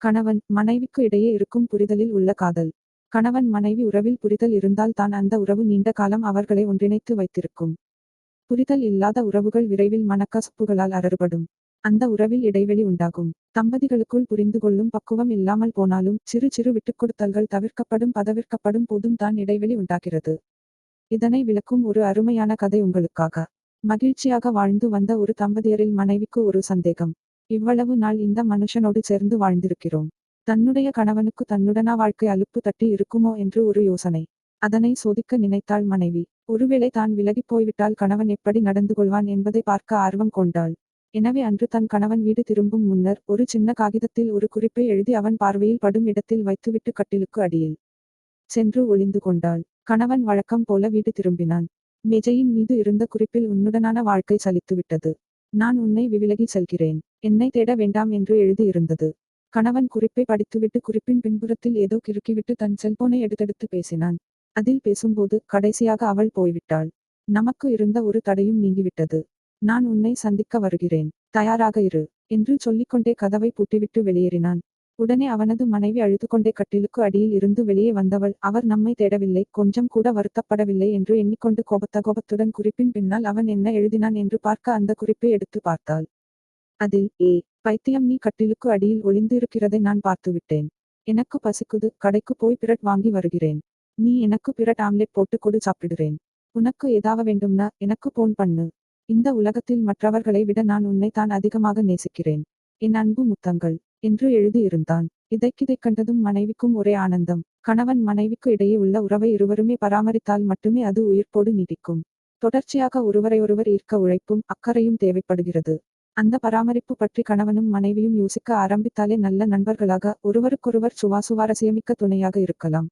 கணவன் மனைவிக்கு இடையே இருக்கும் புரிதலில் உள்ள காதல். கணவன் மனைவி உறவில் புரிதல் இருந்தால் தான் அந்த உறவு நீண்ட காலம் அவர்களை ஒன்றிணைத்து வைத்திருக்கும். புரிதல் இல்லாத உறவுகள் விரைவில் மனக்கசப்புகளால் அரறுபடும். அந்த உறவில் இடைவெளி உண்டாகும். தம்பதிகளுக்குள் புரிந்து கொள்ளும் பக்குவம் இல்லாமல் போனாலும் சிறு சிறு விட்டுக்கொடுத்தல்கள் பதவிற்கப்படும் போதும் தான் இடைவெளி உண்டாகிறது. இதனை விளக்கும் ஒரு அருமையான கதை உங்களுக்காக. மகிழ்ச்சியாக வாழ்ந்து வந்த ஒரு தம்பதியரில் மனைவிக்கு ஒரு சந்தேகம். இவ்வளவு நாள் இந்த மனுஷனோடு சேர்ந்து வாழ்ந்திருக்கிறோம். தன்னுடைய கணவனுக்கு தன்னுடனா வாழ்க்கை அலுப்பு தட்டி இருக்குமோ என்று ஒரு யோசனை. அதனை சோதிக்க நினைத்தாள் மனைவி. ஒருவேளை தான் விலகிப் போய்விட்டால் கணவன் எப்படி நடந்து கொள்வான் என்பதை பார்க்க ஆர்வம் கொண்டாள். எனவே அன்று தன் கணவன் வீடு திரும்பும் முன்னர் ஒரு சின்ன காகிதத்தில் ஒரு குறிப்பை எழுதி அவன் பார்வையில் படும் இடத்தில் வைத்துவிட்டு கட்டிலுக்கு அடியில் சென்று ஒளிந்து கொண்டாள். கணவன் வழக்கம் போல வீடு திரும்பினான். மேஜையின் மீது இருந்த குறிப்பில் உன்னுடனான வாழ்க்கை சலித்துவிட்டது. நான் உன்னை விலகி செல்கிறேன். என்னை தேட வேண்டாம் என்று எழுதியிருந்தது. கணவன் குறிப்பை படித்துவிட்டு குறிப்பின் பின்புறத்தில் ஏதோ கிறுக்கிவிட்டு தன் செல்போனை எடுத்தெடுத்து பேசினான். அதில் பேசும்போது கடைசியாக அவள் போய்விட்டாள். நமக்கு இருந்த ஒரு தடையும் நீங்கிவிட்டது. நான் உன்னை சந்திக்க வருகிறேன். தயாராக இரு என்று சொல்லிக்கொண்டே கதவை பூட்டிவிட்டு வெளியேறினான். உடனே அவனது மனைவி அழுதுகொண்டே கட்டிலுக்கு அடியில் இருந்து வெளியே வந்தவள், அவர் நம்மை தேடவில்லை, கொஞ்சம் கூட வருத்தப்படவில்லை என்று எண்ணிக்கொண்டு கோபத்துடன் குறிப்பின் பின்னால் அவன் என்ன எழுதினான் என்று பார்க்க அந்த குறிப்பை எடுத்து பார்த்தாள். அதில், பைத்தியம், நீ கட்டிலுக்கு அடியில் ஒளிந்து இருக்கிறதை நான் பார்த்துவிட்டேன். எனக்கு பசிக்குது, கடைக்கு போய் பிரெட் வாங்கி வருகிறேன். நீ எனக்கு பிரெட் ஆம்லெட் போட்டு கொடு, சாப்பிடுறேன். உனக்கு ஏதாவது வேண்டும்னா எனக்கு போன் பண்ணு. இந்த உலகத்தில் மற்றவர்களை விட நான் உன்னை தான் அதிகமாக நேசிக்கிறேன். என் அன்பு முத்தங்கள் என்று எழுதியிருந்தான். இதைக் கண்டதும் மனைவிக்கும் ஒரே ஆனந்தம். கணவன் மனைவிக்கு இடையே உள்ள உறவை இருவருமே பராமரித்தால் மட்டுமே அது உயிர்ப்போடு நீடிக்கும். தொடர்ச்சியாக ஒருவரையொருவர் ஈர்க்க உழைப்பும் அக்கறையும் தேவைப்படுகிறது. அந்த பராமரிப்பு பற்றி கணவனும் மனைவியும் யோசிக்க ஆரம்பித்தாலே நல்ல நண்பர்களாக ஒருவருக்கொருவர் சுவாரஸ்யமிக்க துணையாக இருக்கலாம்.